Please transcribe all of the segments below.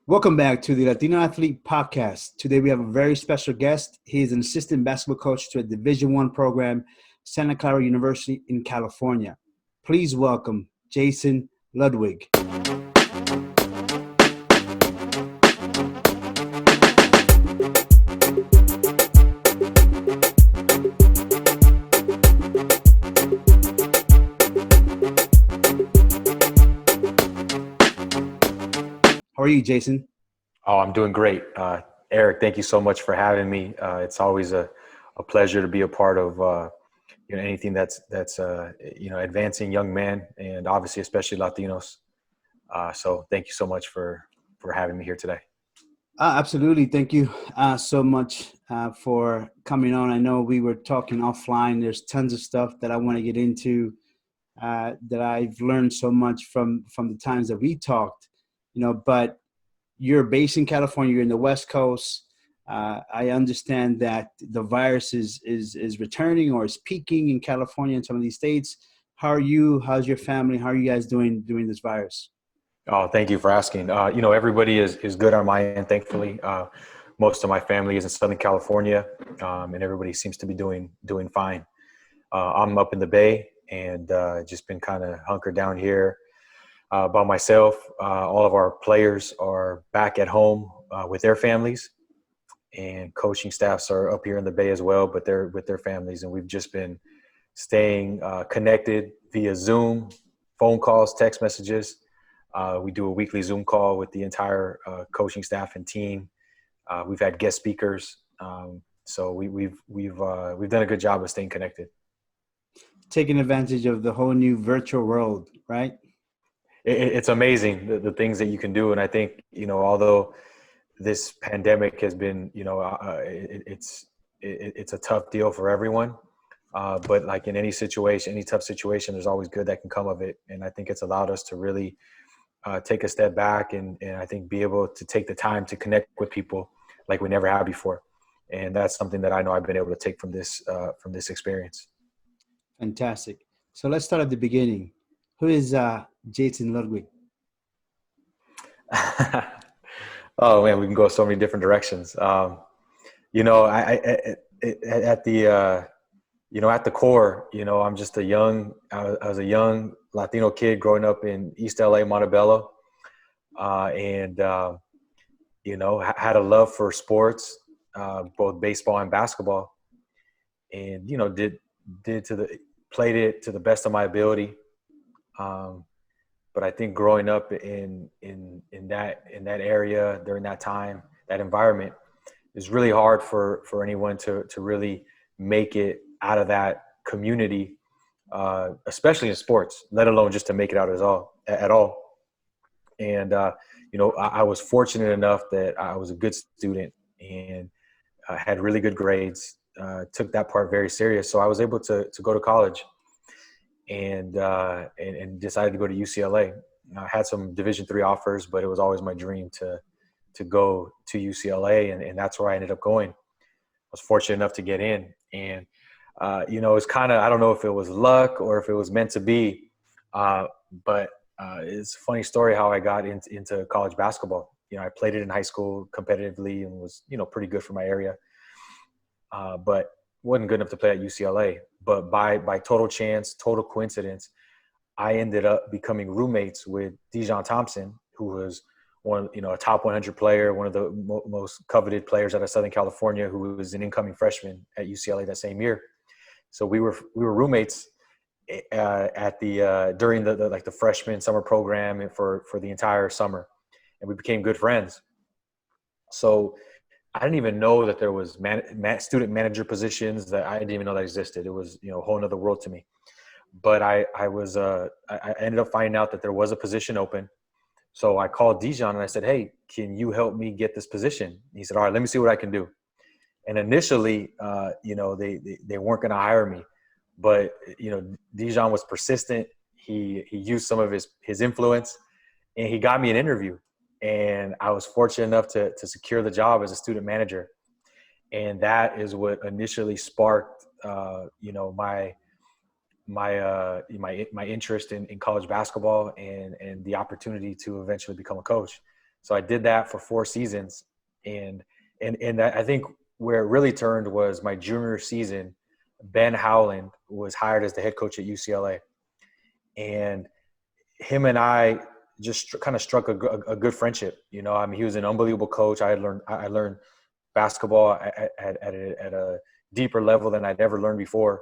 Welcome back to the Latino Athlete podcast. Today we have a very special guest. He is an assistant basketball coach to a Division I program, Santa Clara University in California. Please welcome Jason Ludwig. How are you, Jason? Oh, I'm doing great. Eric, thank you so much for having me. It's always a pleasure to be a part of anything that's advancing young men and obviously especially Latinos. So thank you so much for having me here today. Absolutely. Thank you so much for coming on. I know we were talking offline. There's tons of stuff that I want to get into that I've learned so much from the times that we talked, but you're based in California, you're in the West Coast. I understand that the virus is returning or is peaking in California and some of these states. How are you? How's your family? How are you guys doing this virus? Oh, thank you for asking. Everybody is good on my end, thankfully. Most of my family is in Southern California, and everybody seems to be doing fine. I'm up in the Bay and just been kind of hunkered down here by myself. All of our players are back at home with their families, and coaching staffs are up here in the Bay as well, but they're with their families. And we've just been staying connected via Zoom, phone calls, text messages. We do a weekly Zoom call with the entire coaching staff and team. We've had guest speakers, so we've done a good job of staying connected. Taking advantage of the whole new virtual world, right? It's amazing the things that you can do, and I think although this pandemic has been it's a tough deal for everyone, but like in any situation, any tough situation, there's always good that can come of it, and I think it's allowed us to really take a step back and I think be able to take the time to connect with people like we never have before. And that's something that I know I've been able to take from this experience. Fantastic. So let's start at the beginning. Who is Jason Ludwig? Oh man, we can go so many different directions. At the core, I'm just I was a young Latino kid growing up in East LA, Montebello, and had a love for sports, both baseball and basketball, and played it to the best of my ability. But I think growing up in that area during that time, that environment, is really hard for anyone to really make it out of that community, especially in sports, let alone just to make it out at all. And I was fortunate enough that I was a good student and had really good grades. Took that part very serious, so I was able to go to college and decided to go to UCLA. I had some Division III offers, but it was always my dream to go to UCLA, and that's where I ended up going. I was fortunate enough to get in, and it's kind of, I don't know if it was luck or if it was meant to be, but it's a funny story how I got into college basketball. I played it in high school competitively and was pretty good for my area, but wasn't good enough to play at UCLA. But by total chance, total coincidence, I ended up becoming roommates with Dijon Thompson, who was a top 100 player, one of the most coveted players out of Southern California, who was an incoming freshman at UCLA that same year. So we were roommates during the freshman summer program for the entire summer, and we became good friends. So I didn't even know that there was student manager positions, that I didn't even know that existed. It was a whole other world to me. But I ended up finding out that there was a position open. So I called Dijon and I said, "Hey, can you help me get this position?" He said, "All right, let me see what I can do." And initially, they weren't going to hire me, but Dijon was persistent. He used some of his influence, and he got me an interview. And I was fortunate enough to secure the job as a student manager, and that is what initially sparked my interest in college basketball and the opportunity to eventually become a coach. So I did that for 4 seasons. And I think where it really turned was my junior season. Ben Howland was hired as the head coach at UCLA. And him and I just kind of struck a good friendship. You know, I mean, he was an unbelievable coach. I learned basketball at a deeper level than I'd ever learned before.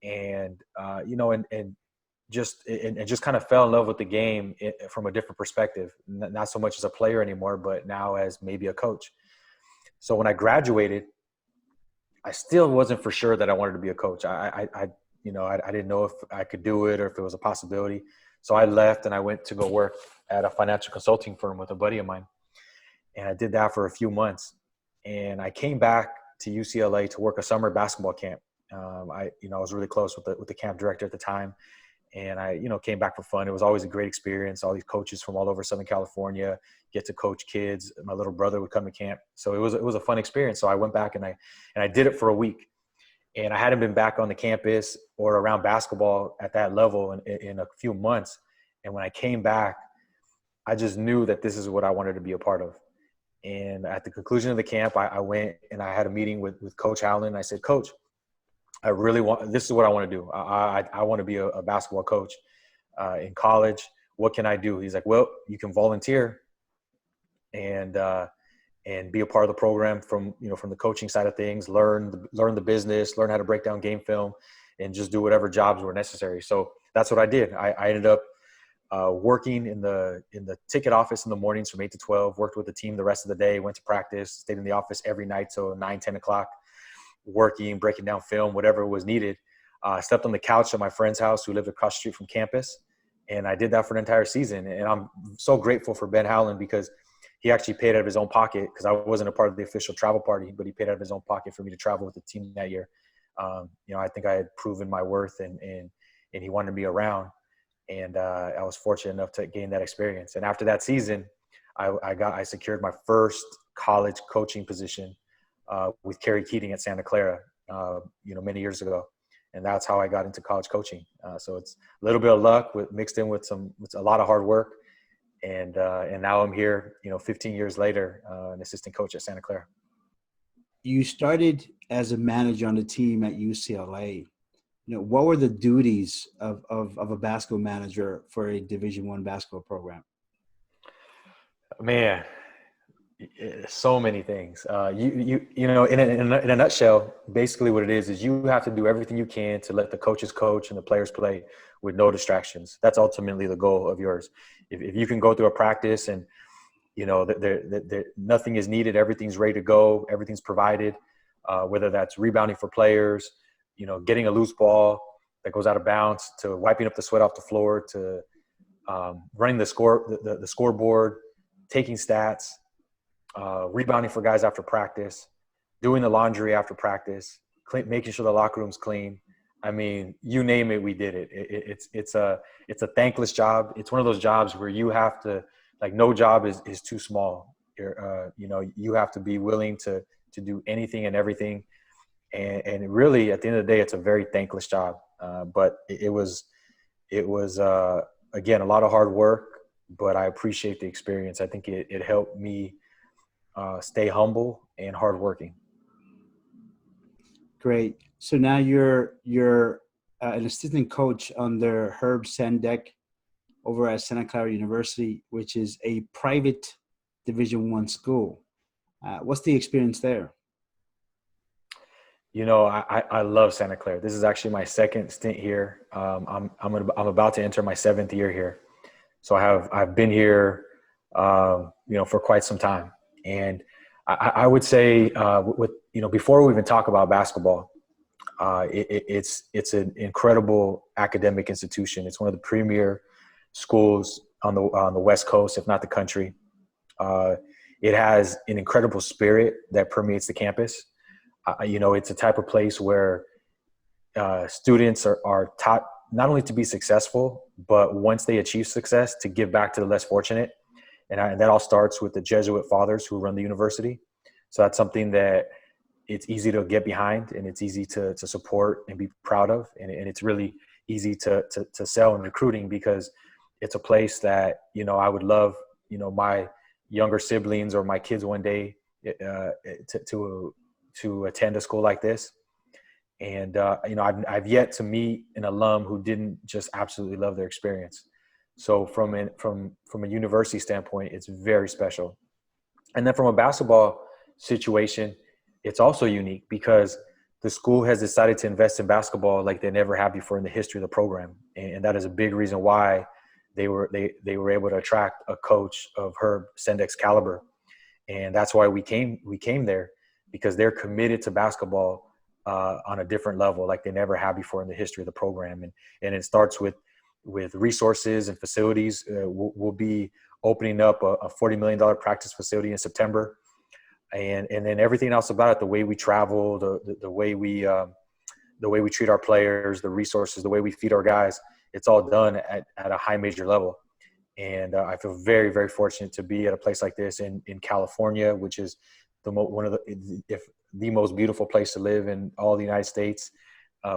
And, and just kind of fell in love with the game from a different perspective, not so much as a player anymore, but now as maybe a coach. So when I graduated, I still wasn't for sure that I wanted to be a coach. I didn't know if I could do it or if it was a possibility. So I left and I went to go work at a financial consulting firm with a buddy of mine. And I did that for a few months. And I came back to UCLA to work a summer basketball camp. I was really close with the camp director at the time. And I, came back for fun. It was always a great experience. All these coaches from all over Southern California get to coach kids. My little brother would come to camp. So it was a fun experience. So I went back and I did it for a week. And I hadn't been back on the campus or around basketball at that level in a few months. And when I came back, I just knew that this is what I wanted to be a part of. And at the conclusion of the camp, I went and I had a meeting with Coach Howland. I said, Coach, this is what I want to do. I want to be a basketball coach in college. What can I do? He's like, well, you can volunteer and be a part of the program from the coaching side of things, learn the business, learn how to break down game film, and just do whatever jobs were necessary. So that's what I did. I ended up working in the ticket office in the mornings from 8 to 12, worked with the team the rest of the day, went to practice, stayed in the office every night till 9, 10 o'clock, working, breaking down film, whatever was needed. I slept on the couch at my friend's house who lived across the street from campus. And I did that for an entire season. And I'm so grateful for Ben Howland because he actually paid out of his own pocket because I wasn't a part of the official travel party, but he paid out of his own pocket for me to travel with the team that year. I think I had proven my worth and he wanted me around. And I was fortunate enough to gain that experience. And after that season, I secured my first college coaching position with Kerry Keating at Santa Clara, many years ago. And that's how I got into college coaching. So it's a little bit of luck mixed in with a lot of hard work. And now I'm here, 15 years later, an assistant coach at Santa Clara. You started as a manager on the team at UCLA. What were the duties of a basketball manager for a Division I basketball program? Man, so many things. In a nutshell, basically what it is you have to do everything you can to let the coaches coach and the players play with no distractions. That's ultimately the goal of yours. If you can go through a practice and nothing is needed, everything's ready to go, everything's provided, whether that's rebounding for players, getting a loose ball that goes out of bounds, to wiping up the sweat off the floor, to running the scoreboard, taking stats, rebounding for guys after practice, doing the laundry after practice, making sure the locker room's clean. I mean, you name it, we did it. It's a thankless job. It's one of those jobs where you have to, no job is too small. You have to be willing to do anything and everything. And really, at the end of the day, it's a very thankless job. But it was again, a lot of hard work, but I appreciate the experience. I think it helped me stay humble and hardworking. Great. So now you're an assistant coach under Herb Zendek over at Santa Clara University, which is a private Division I school. What's the experience there? I love Santa Clara. This is actually my second stint here. I'm about to enter my 7th year here. So I've been here, for quite some time. And I would say, before we even talk about basketball, it's an incredible academic institution. It's one of the premier schools on the West Coast, if not the country. It has an incredible spirit that permeates the campus. It's a type of place where students are taught not only to be successful, but once they achieve success, to give back to the less fortunate. And that all starts with the Jesuit fathers who run the university. So that's something that it's easy to get behind, and it's easy to support and be proud of. And it's really easy to sell in recruiting, because it's a place that, I would love, my younger siblings or my kids one day uh, to attend a school like this. And I've yet to meet an alum who didn't just absolutely love their experience. So from a university standpoint, it's very special. And then from a basketball situation, it's also unique because the school has decided to invest in basketball like they never have before in the history of the program, and that is a big reason why they were able to attract a coach of Herb Zendek's caliber, and that's why we came there, because they're committed to basketball on a different level like they never have before in the history of the program, and it starts with resources and facilities. We'll be opening up a $40 million practice facility in September. And then everything else about it, the way we travel, the way we treat our players, the resources, the way we feed our guys, it's all done at a high major level. And I feel very, very fortunate to be at a place like this in California, which is one of the most beautiful place to live in all the United States,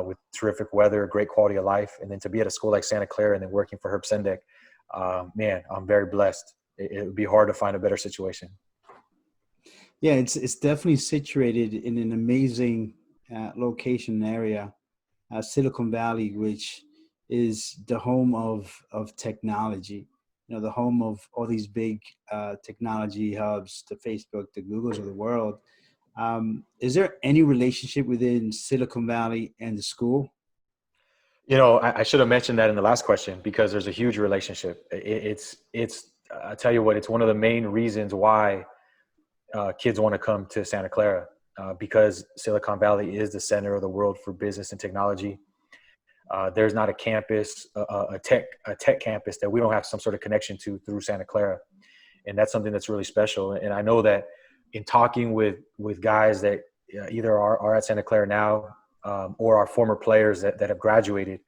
with terrific weather, great quality of life. And then to be at a school like Santa Clara and then working for Herb Zendek, man, I'm very blessed. It would be hard to find a better situation. Yeah, it's definitely situated in an amazing location and area, Silicon Valley, which is the home of technology. You know, the home of all these big technology hubs, the Facebook, the Googles of the world. Is there any relationship within Silicon Valley and the school? I should have mentioned that in the last question because there's a huge relationship. I tell you what, it's one of the main reasons why kids want to come to Santa Clara, because Silicon Valley is the center of the world for business and technology. There's not a campus, a tech campus that we don't have some sort of connection to through Santa Clara, and that's something that's really special. And I know that in talking with guys that either are at Santa Clara now, or are former players that have graduated,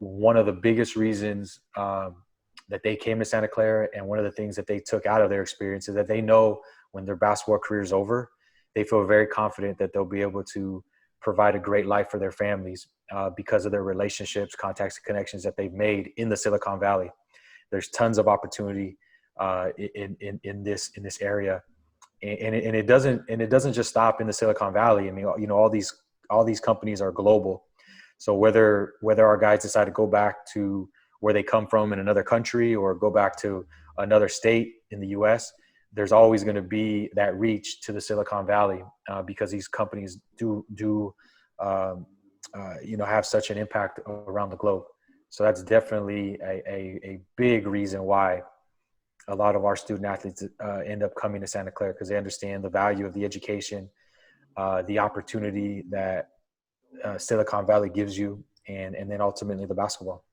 one of the biggest reasons that they came to Santa Clara, and one of the things that they took out of their experience, is that they know when their basketball career is over, they feel very confident that they'll be able to provide a great life for their families because of their relationships, contacts, and connections that they've made in the Silicon Valley. There's tons of opportunity in this area, and it doesn't just stop in the Silicon Valley. I mean, all these companies are global. So whether our guys decide to go back to where they come from in another country or go back to another state in the U.S., there's always going to be that reach to the Silicon Valley because these companies do have such an impact around the globe. So that's definitely a big reason why a lot of our student athletes end up coming to Santa Clara, because they understand the value of the education, the opportunity that Silicon Valley gives you, and then ultimately the basketball.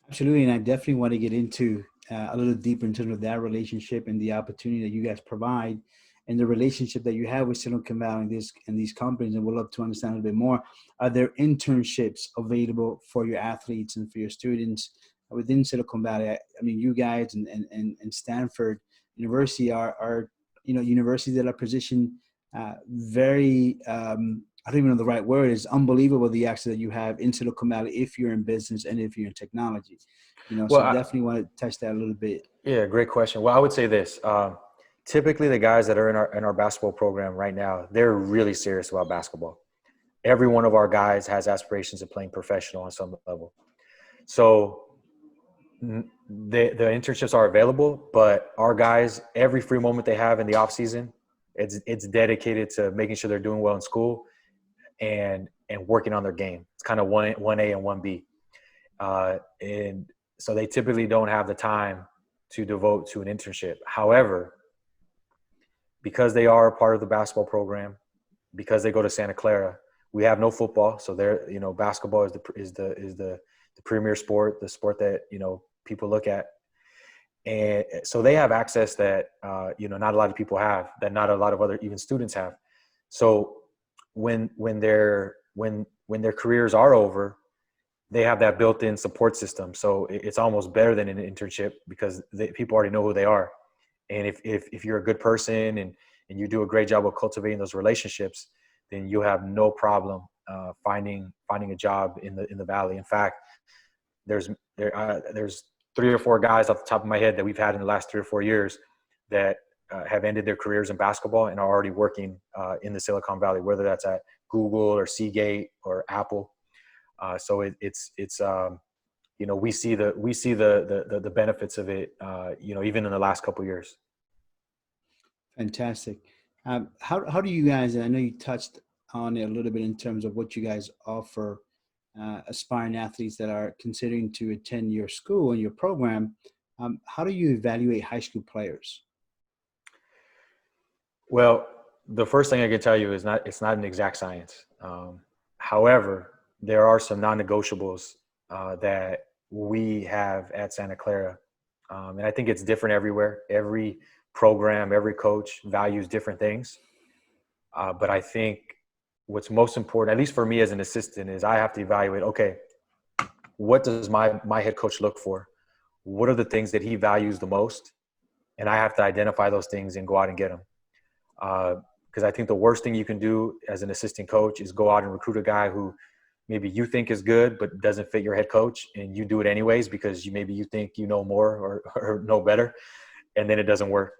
Absolutely, and I definitely want to get into a little deeper in terms of that relationship and the opportunity that you guys provide, and the relationship that you have with Silicon Valley and these companies. And we'd love to understand a little bit more. Are there internships available for your athletes and for your students within Silicon Valley? I mean, you guys and Stanford University are universities that are positioned very I don't even know the right word. It's unbelievable the access that you have in Silicon Valley if you're in business and if you're in technology. Well, So definitely want to touch that a little bit. yeah, great question. Well, I would say this. Typically, the guys that are in our basketball program right now, they're really serious about basketball. Every one of our guys has aspirations of playing professional on some level. So the internships are available, but our guys, every free moment they have in the off season, it's dedicated to making sure they're doing well in school and working on their game. It's kind of one A and one B, and so they typically don't have the time to devote to an internship. However, because they are a part of the basketball program, because they go to Santa Clara, we have no football, so basketball is the premier sport, the sport that people look at, and so they have access that not a lot of people have, that not a lot of other even students have. So when their careers are over, they have that built-in support system. So it's almost better than an internship because people already know who they are. And if you're a good person and you do a great job of cultivating those relationships, then you'll have no problem finding a job in the Valley. In fact, there's 3 or 4 guys off the top of my head that we've had in the last 3 or 4 years that have ended their careers in basketball and are already working in the Silicon Valley, whether that's at Google or Seagate or Apple. So it's we see the benefits of it, even in the last couple of years. Fantastic. How do you guys, and I know you touched on it a little bit in terms of what you guys offer aspiring athletes that are considering to attend your school and your program. How do you evaluate high school players? Well, the first thing I can tell you is it's not an exact science. However, there are some non-negotiables that we have at Santa Clara. And I think it's different everywhere. Every program, every coach values different things. But I think what's most important, at least for me as an assistant, is I have to evaluate, okay, what does my head coach look for? What are the things that he values the most? And I have to identify those things and go out and get them. Because I think the worst thing you can do as an assistant coach is go out and recruit a guy who maybe you think is good but doesn't fit your head coach, and you do it anyways because you think you know more or know better, and then it doesn't work.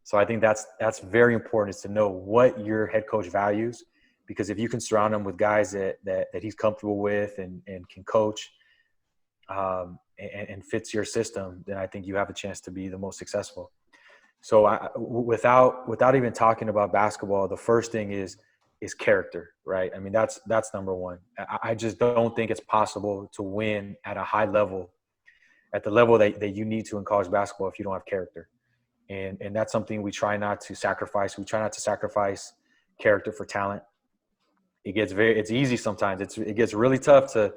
So I think that's very important, is to know what your head coach values, because if you can surround him with guys that he's comfortable with and can coach and fits your system, then I think you have a chance to be the most successful. So without even talking about basketball, the first thing is character, right? I mean, that's number one. I just don't think it's possible to win at a high level, at the level that you need to in college basketball, if you don't have character. And that's something we try not to sacrifice. We try not to sacrifice character for talent. It's easy sometimes. It gets really tough to,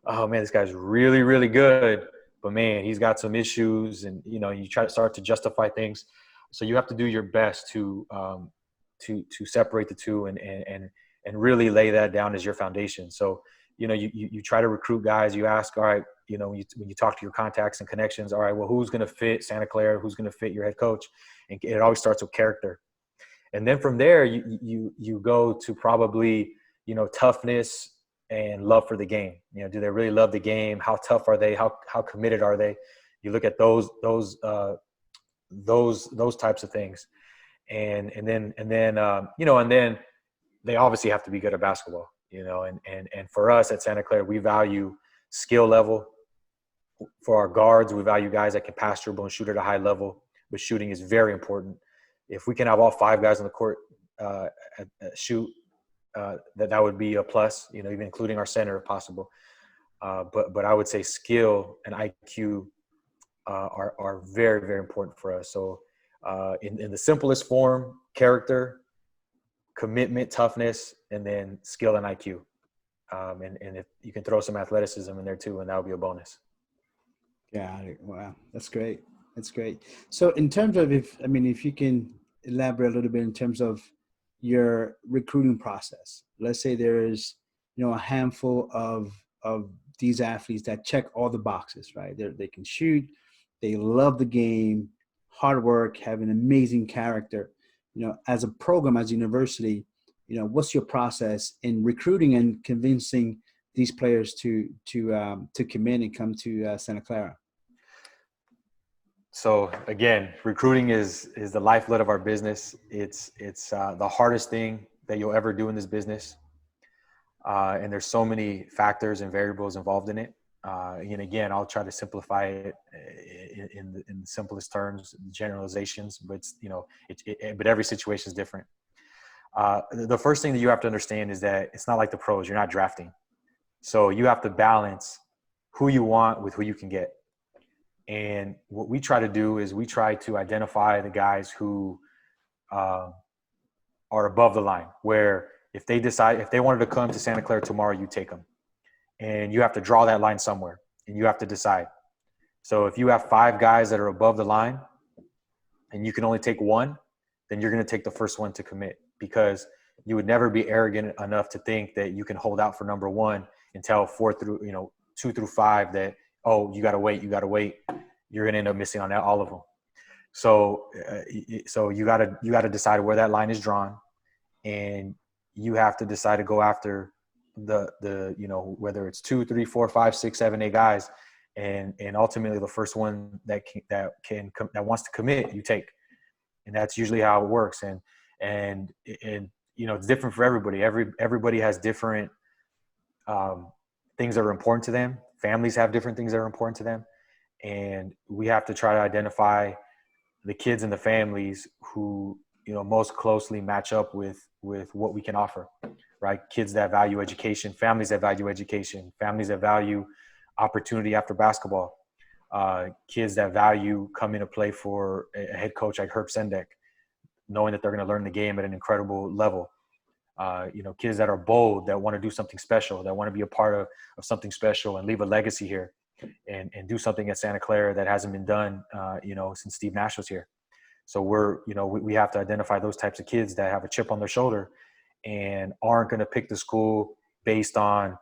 oh man, this guy's really, really good, but man, he's got some issues, and you try to start to justify things. So you have to do your best to separate the two and really lay that down as your foundation. So you try to recruit guys. You ask, all right, when you talk to your contacts and connections, all right, well, who's going to fit Santa Clara? Who's going to fit your head coach? And it always starts with character. And then from there, you go to probably toughness and love for the game. Do they really love the game? How tough are they? How committed are they? You look at those types of things, and then they obviously have to be good at basketball. And for us at Santa Clara, we value skill level. For our guards, we value guys that can pass, dribble, and shoot at a high level. But shooting is very important. If we can have all 5 guys on the court shoot, that would be a plus. Even including our center if possible. But I would say skill and IQ are very, very important for us. So in the simplest form, character, commitment, toughness, and then skill and IQ. And if you can throw some athleticism in there too, and that would be a bonus. Yeah. Wow. That's great. That's great. So in terms of, if you can elaborate a little bit in terms of your recruiting process, let's say there is, a handful of these athletes that check all the boxes, right? They can shoot, they love the game, hard work, have an amazing character. As a program, as a university, what's your process in recruiting and convincing these players to commit and come to Santa Clara? So again, recruiting is the lifeblood of our business. It's the hardest thing that you'll ever do in this business. And there's so many factors and variables involved in it. And again, I'll try to simplify it in the simplest terms, generalizations, but but every situation is different. The first thing that you have to understand is that it's not like the pros. You're not drafting. So you have to balance who you want with who you can get. And what we try to do is we try to identify the guys who are above the line, where if they wanted to come to Santa Clara tomorrow, you take them. And you have to draw that line somewhere, and you have to decide. So if you have 5 guys that are above the line and you can only take one, then you're going to take the first one to commit, because you would never be arrogant enough to think that you can hold out for number 1 and tell 2 through 5 that, oh, you got to wait. You're going to end up missing on all of them. So you got to decide where that line is drawn, and you have to decide to go after the whether it's 2, 3, 4, 5, 6, 7, 8 guys, and ultimately the first one that wants to commit, you take. And that's usually how it works. And it's different for everybody. Everybody has different things that are important to them. Families have different things that are important to them. And we have to try to identify the kids and the families who, most closely match up with what we can offer, right? Kids that value education, families that value education, families that value opportunity after basketball, kids that value coming to play for a head coach like Herb Zendek, knowing that they're going to learn the game at an incredible level. Kids that are bold, that want to do something special, that want to be a part of something special and leave a legacy here and do something at Santa Clara that hasn't been done, since Steve Nash was here. So we have to identify those types of kids that have a chip on their shoulder and aren't going to pick the school based on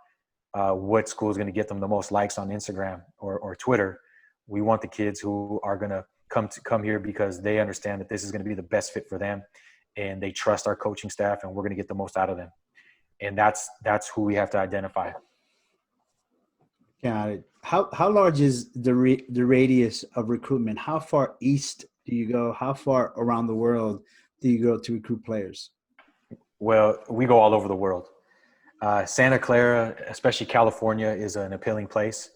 what school is going to get them the most likes on Instagram or Twitter. We want the kids who are going to come here because they understand that this is going to be the best fit for them, and they trust our coaching staff, and we're going to get the most out of them. And that's who we have to identify. Got it. How large is the radius of recruitment? How far east do you go? How far around the world do you go to recruit players? Well, we go all over the world. Santa Clara, especially California, is an appealing place.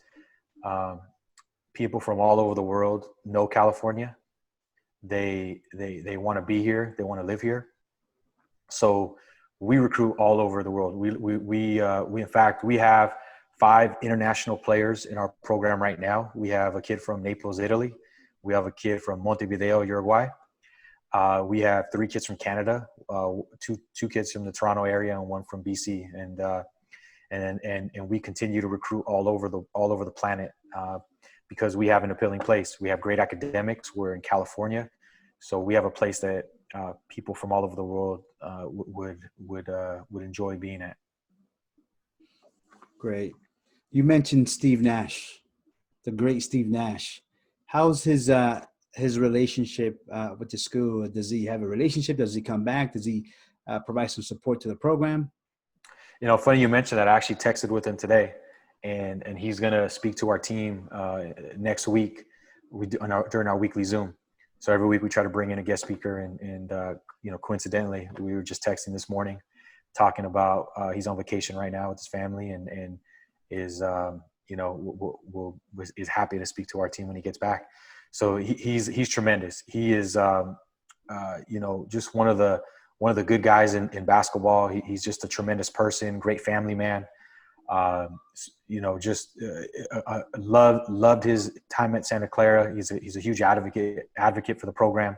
People from all over the world know California. They want to be here. They want to live here. So we recruit all over the world. We in fact, we have 5 international players in our program right now. We have a kid from Naples, Italy. We have a kid from Montevideo, Uruguay. We have 3 kids from Canada, two kids from the Toronto area, and 1 from BC. And we continue to recruit all over the planet because we have an appealing place. We have great academics. We're in California, so we have a place that people from all over the world would enjoy being at. Great. You mentioned Steve Nash, the great Steve Nash. How's his relationship with the school? Does he have a relationship? Does he come back? Does he provide some support to the program? Funny you mentioned that. I actually texted with him today, and he's going to speak to our team next week. During our weekly Zoom. So every week we try to bring in a guest speaker, and coincidentally, we were just texting this morning, talking about he's on vacation right now with his family, and is is happy to speak to our team when he gets back. So he's tremendous. He is just one of the good guys in basketball. He's just a tremendous person, great family man. Loved his time at Santa Clara. He's a huge advocate for the program,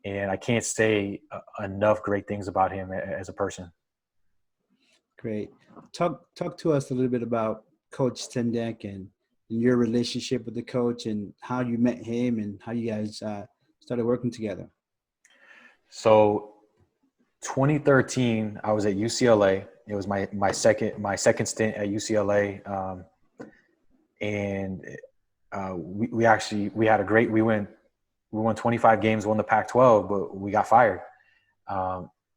and I can't say enough great things about him as a person. Great. Talk to us a little bit about Coach Zendek and your relationship with the coach, and how you met him, and how you guys started working together. So 2013, I was at UCLA. It was my second stint at UCLA, and we won 25 games, won the Pac-12, but we got fired.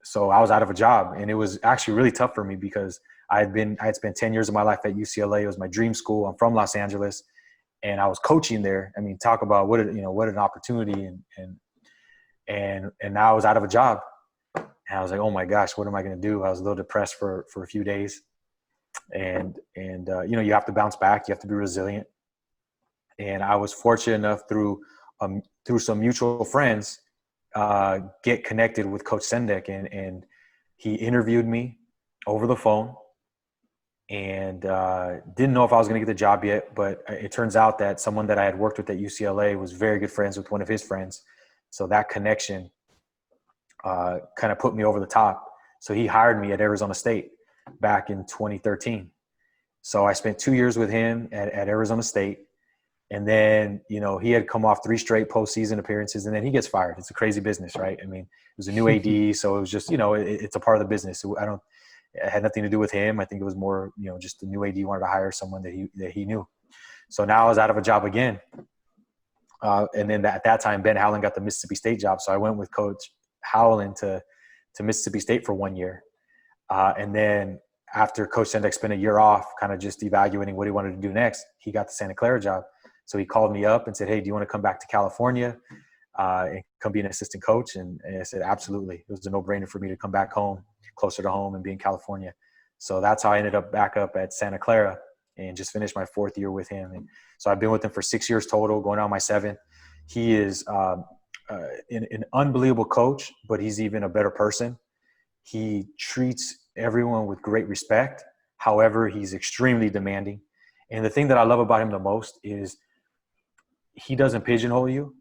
So I was out of a job, and it was actually really tough for me because I had spent 10 years of my life at UCLA. It was my dream school. I'm from Los Angeles, and I was coaching there. I mean, talk about what an opportunity, and now I was out of a job. And I was like, oh my gosh, what am I going to do? I was a little depressed for a few days, and you have to bounce back. You have to be resilient. And I was fortunate enough through some mutual friends, get connected with Coach Zendek, and he interviewed me over the phone, and didn't know if I was going to get the job yet, but it turns out that someone that I had worked with at UCLA was very good friends with one of his friends. So that connection kind of put me over the top. So he hired me at Arizona State back in 2013. So I spent 2 years with him at Arizona State. And then, he had come off 3 straight postseason appearances, and then he gets fired. It's a crazy business, right? I mean, it was a new AD, so it was just, it's a part of the business. It had nothing to do with him. I think it was more, just the new AD wanted to hire someone that he knew. So now I was out of a job again. And then at that time, Ben Howland got the Mississippi State job. So I went with Coach Howland to Mississippi State for 1 year. And then after Coach Zendek spent a year off, kind of just evaluating what he wanted to do next, he got the Santa Clara job. So he called me up and said, hey, do you want to come back to California? and come be an assistant coach. And I said, absolutely. It was a no-brainer for me to come back home, closer to home, and be in California. So that's how I ended up back up at Santa Clara and just finished my 4th year with him. And so I've been with him for 6 years total, going on my 7th. He is an unbelievable coach, but he's even a better person. He treats everyone with great respect. However, he's extremely demanding. And the thing that I love about him the most is he doesn't pigeonhole you.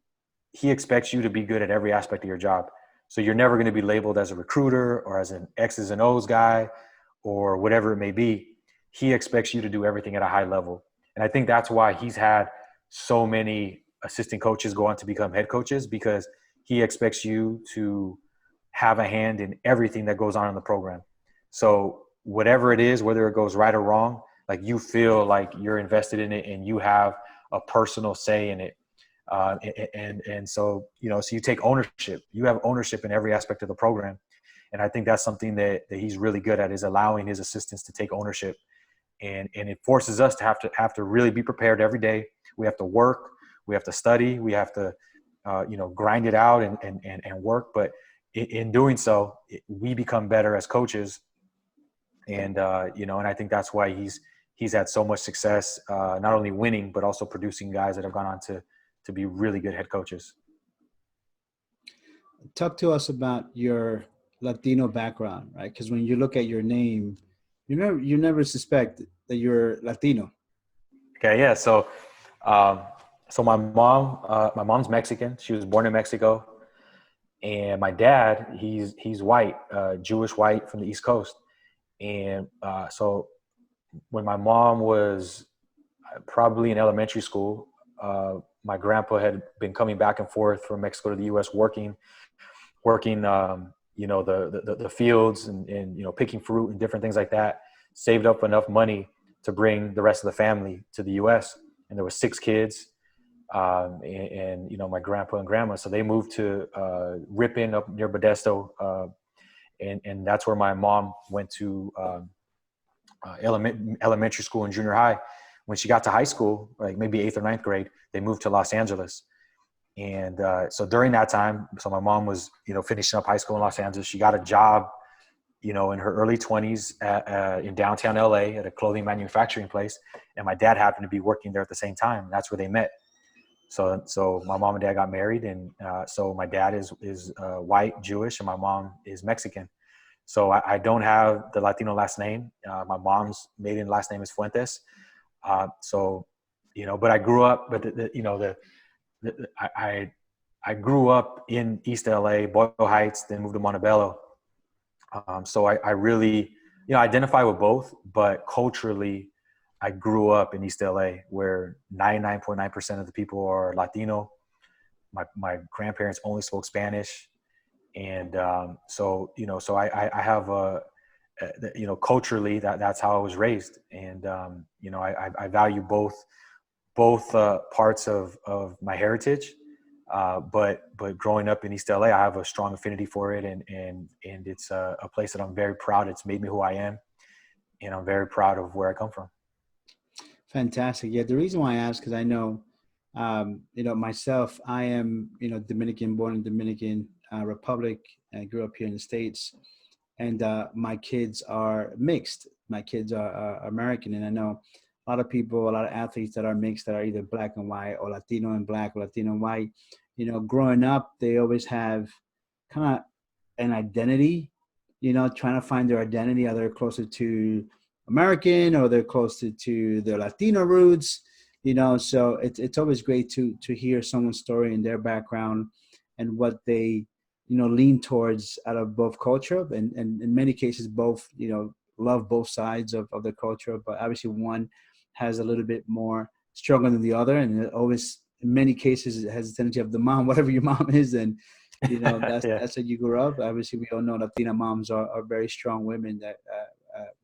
He expects you to be good at every aspect of your job. So you're never going to be labeled as a recruiter or as an X's and O's guy or whatever it may be. He expects you to do everything at a high level. And I think that's why he's had so many assistant coaches go on to become head coaches, because he expects you to have a hand in everything that goes on in the program. So whatever it is, whether it goes right or wrong, like you feel like you're invested in it and you have a personal say in it. And so, so you take ownership. You have ownership in every aspect of the program. And I think that's something that he's really good at, is allowing his assistants to take ownership. And it forces us to have to really be prepared every day. We have to work. We have to study. We have to, grind it out and work. But in doing so, we become better as coaches. And, and I think that's why he's had so much success, not only winning, but also producing guys that have gone on to be really good head coaches. Talk to us about your Latino background, right? Because when you look at your name, you never suspect that you're Latino. Okay, yeah. So my mom's Mexican. She was born in Mexico, and my dad, he's white, Jewish white from the East Coast. And so when my mom was probably in elementary school, my grandpa had been coming back and forth from Mexico to the U.S. working, the fields and picking fruit and different things like that. Saved up enough money to bring the rest of the family to the U.S. And there were 6 kids, and my grandpa and grandma. So they moved to Ripon up near Modesto, and that's where my mom went to elementary school and junior high. When she got to high school, like maybe 8th or 9th grade, they moved to Los Angeles. And so during that time, so my mom was, finishing up high school in Los Angeles. She got a job, in her early 20s in downtown LA at a clothing manufacturing place. And my dad happened to be working there at the same time. And that's where they met. So my mom and dad got married. And so my dad is white, Jewish, and my mom is Mexican. So I don't have the Latino last name. My mom's maiden last name is Fuentes. But I grew up, I grew up in East LA, Boyle Heights, then moved to Montebello. So I really, identify with both, but culturally, I grew up in East LA, where 99.9% of the people are Latino. My grandparents only spoke Spanish. And so I have culturally that's how I was raised. And, I value both parts of my heritage. But growing up in East LA, I have a strong affinity for it, and it's a place that I'm very proud. It's made me who I am, and I'm very proud of where I come from. Fantastic. Yeah, the reason why I ask, because I know, myself, I am, Dominican, born in Dominican Republic. I grew up here in the States, and my kids are mixed. My kids are American, and I know a lot of people, a lot of athletes that are mixed, that are either black and white or Latino and black or Latino and white. Growing up, they always have kind of an identity, trying to find their identity. Are they closer to American or they're closer to their Latino roots? So it's always great to hear someone's story and their background and what they, lean towards out of both culture. And in many cases, both, love both sides of the culture, but obviously one has a little bit more stronger than the other. And it always, in many cases, it has a tendency of the mom, whatever your mom is, and that's Yeah. that's how you grew up. Obviously, we all know Latina moms are very strong women that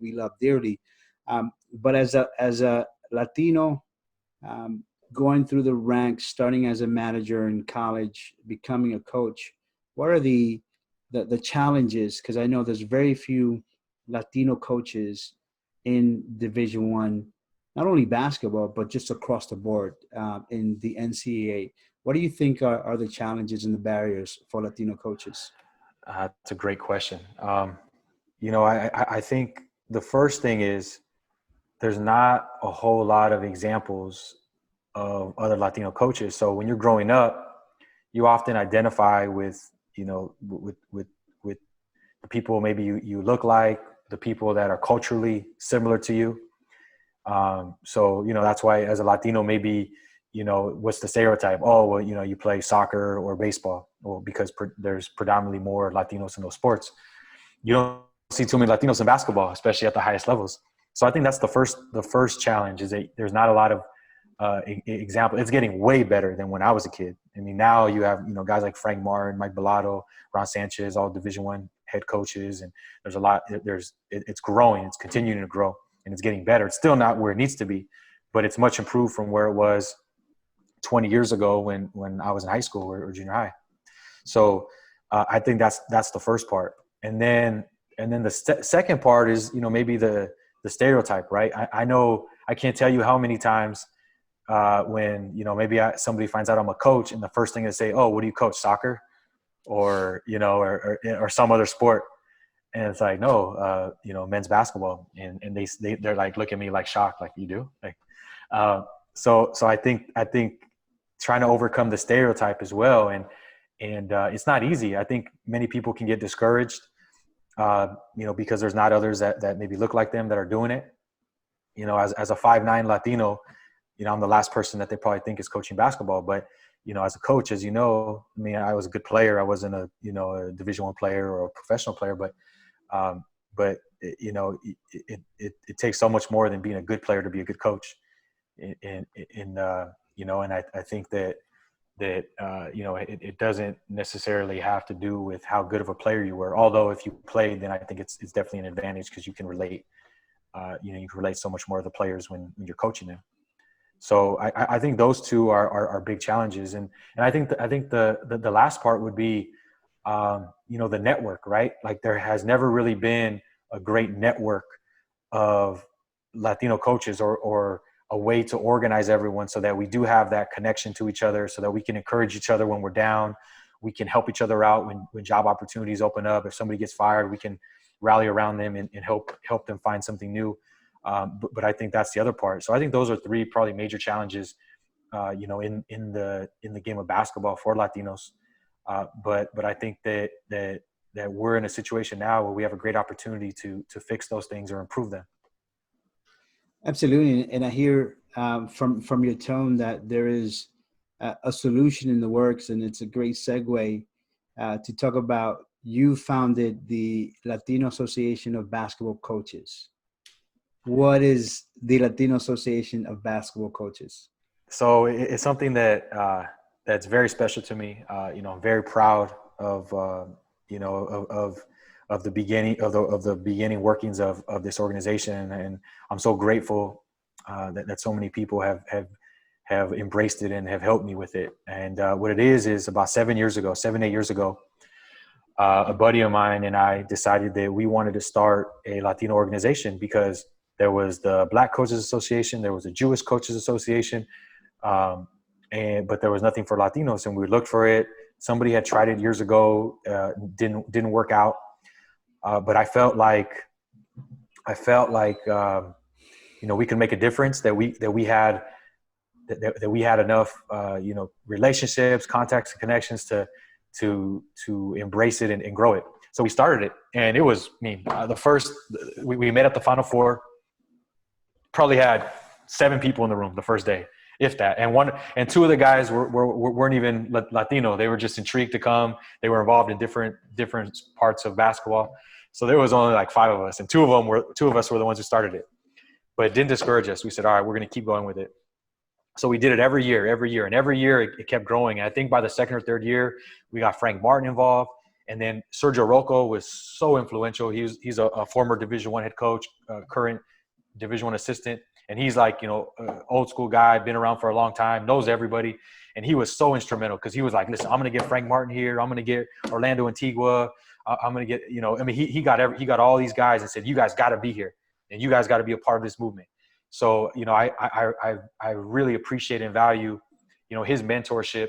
we love dearly. But as a Latino, going through the ranks, starting as a manager in college, becoming a coach, what are the challenges? Because I know there's very few Latino coaches in Division I not only basketball, but just across the board in the NCAA. What do you think are the challenges and the barriers for Latino coaches? That's a great question. I think the first thing is there's not a whole lot of examples of other Latino coaches. So when you're growing up, you often identify with, with the people maybe you look like, the people that are culturally similar to you. So, that's why as a Latino, maybe, what's the stereotype? Oh, well, you play soccer or baseball. Well, because there's predominantly more Latinos in those sports. You don't see too many Latinos in basketball, especially at the highest levels. So I think that's the first challenge is that there's not a lot of example. It's getting way better than when I was a kid. I mean, now you have, guys like Frank Martin, Mike Bellato, Ron Sanchez, all Division I head coaches. And there's a lot, it's growing, it's continuing to grow and it's getting better. It's still not where it needs to be, but it's much improved from where it was 20 years ago when I was in high school or junior high. So I think that's the first part. And then the second part is, maybe the stereotype, right? I know I can't tell you how many times when, maybe somebody finds out I'm a coach and the first thing they say, oh, what do you coach, soccer? Or, or some other sport. And it's like, no, men's basketball. And they're like, look at me like shocked, like you do. Like, so I think trying to overcome the stereotype as well. And it's not easy. I think many people can get discouraged, because there's not others that maybe look like them that are doing it. As a 5'9" Latino, I'm the last person that they probably think is coaching basketball. But, as a coach, as I mean, I was a good player. I wasn't a Division I player or a professional player, but it takes so much more than being a good player to be a good coach. And I think that it doesn't necessarily have to do with how good of a player you were. Although if you played, then I think it's definitely an advantage because you can relate. You can relate so much more to the players when you're coaching them. So I think those two are big challenges, and I think the last part would be the network, right? Like there has never really been a great network of Latino coaches or a way to organize everyone so that we do have that connection to each other, so that we can encourage each other when we're down. We can help each other out when job opportunities open up. If somebody gets fired, we can rally around them and help them find something new. But I think that's the other part. So I think those are three probably major challenges, in the game of basketball for Latinos. But I think that we're in a situation now where we have a great opportunity to fix those things or improve them. Absolutely. And I hear from your tone that there is a solution in the works, and it's a great segue to talk about you founded the Latino Association of Basketball Coaches. What is the Latino Association of Basketball Coaches? So it's something that's very special to me. I'm very proud of of the beginning workings of this organization, and I'm so grateful that so many people have embraced it and have helped me with it. And what it is about 7, 8 years ago, a buddy of mine and I decided that we wanted to start a Latino organization because there was the Black Coaches Association, there was the Jewish Coaches Association, but there was nothing for Latinos, and we looked for it. Somebody had tried it years ago, didn't work out, but I felt like we could make a difference. That we had enough relationships, contacts, and connections to embrace it and grow it. So we started it, and it was the first. We made up the Final Four. Probably had 7 people in the room the first day, if that. And 2 of the guys weren't even Latino. They were just intrigued to come. They were involved in different parts of basketball. So there was only like 5 of us, and 2 of us were the ones who started it. But it didn't discourage us. We said, all right, we're going to keep going with it. So we did it every year. And every year it kept growing. And I think by the second or third year, we got Frank Martin involved. And then Sergio Rocco was so influential. He's a former Division I head coach, current Division I assistant. And he's like, old school guy, been around for a long time, knows everybody. And he was so instrumental because he was like, listen, I'm going to get Frank Martin here. I'm going to get Orlando Antigua. I'm going to get, he got all these guys and said, you guys got to be here and you guys got to be a part of this movement. So, I really appreciate and value, his mentorship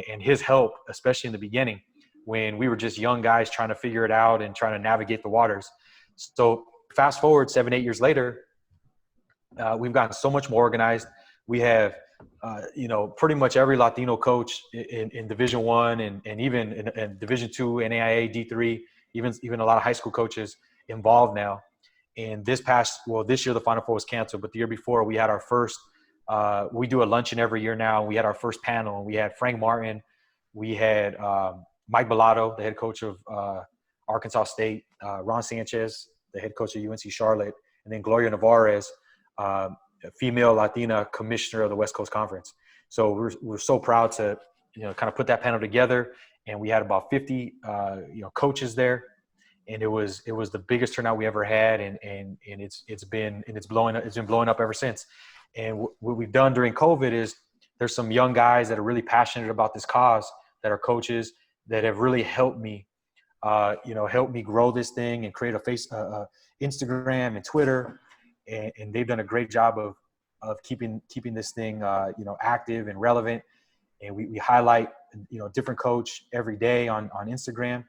and his help, especially in the beginning when we were just young guys trying to figure it out and trying to navigate the waters. So fast forward 7-8 years later, we've gotten so much more organized. We have, pretty much every Latino coach in Division I and even in Division II, NAIA, D3, even a lot of high school coaches involved now. And this year the Final Four was canceled, but the year before we had our first. We do a luncheon every year now. We had our first panel, and we had Frank Martin, we had Mike Bellato, the head coach of Arkansas State, Ron Sanchez, the head coach of UNC Charlotte, and then Gloria Navarez, female Latina commissioner of the West Coast Conference. So we're so proud to kind of put that panel together, and we had about 50 coaches there, and it was the biggest turnout we ever had, and it's been blowing up ever since. And what we've done during COVID is there's some young guys that are really passionate about this cause that are coaches that have really helped me grow this thing and create a Instagram and Twitter. And they've done a great job of keeping this thing, active and relevant. And we highlight, different coach every day on Instagram.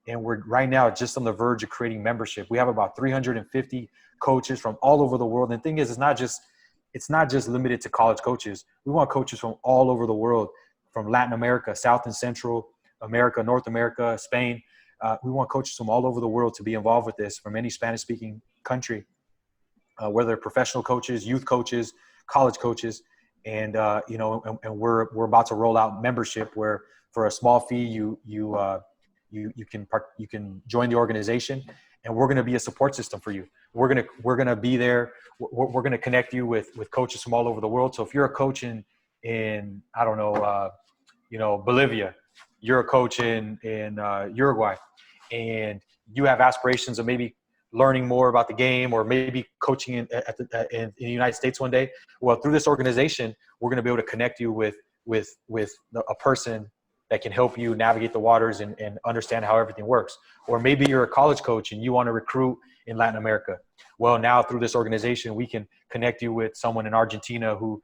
And we're right now just on the verge of creating membership. We have about 350 coaches from all over the world. And the thing is, it's not just limited to college coaches. We want coaches from all over the world, from Latin America, South and Central America, North America, Spain. We want coaches from all over the world to be involved with this, from any Spanish-speaking country, whether they're professional coaches, youth coaches, college coaches. And, and we're about to roll out membership where for a small fee, you can join the organization, and we're going to be a support system for you. We're going to be there. We're going to connect you with coaches from all over the world. So if you're a coach in I don't know, Bolivia, you're a coach in Uruguay, and you have aspirations of maybe learning more about the game or maybe coaching in the United States one day. Well, through this organization, we're going to be able to connect you with a person that can help you navigate the waters and understand how everything works. Or maybe you're a college coach and you want to recruit in Latin America. Well, now through this organization, we can connect you with someone in Argentina who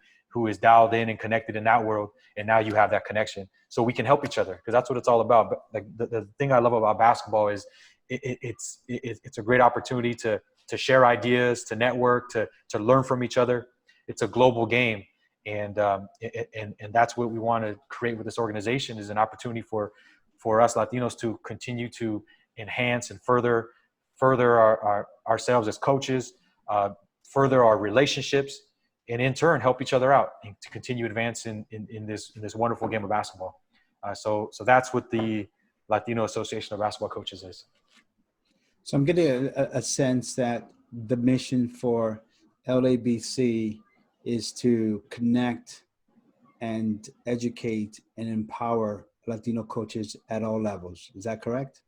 is dialed in and connected in that world. And now you have that connection. So we can help each other, because that's what it's all about. But like the thing I love about basketball is it's a great opportunity to share ideas, to network, to learn from each other. It's a global game. And that's what we want to create with this organization, is an opportunity for us Latinos to continue to enhance and further ourselves as coaches, further our relationships, and in turn help each other out and to continue advancing in this wonderful game of basketball. So that's what the Latino Association of Basketball Coaches is. So I'm getting a sense that the mission for LABC is to connect and educate and empower Latino coaches at all levels. Is that correct?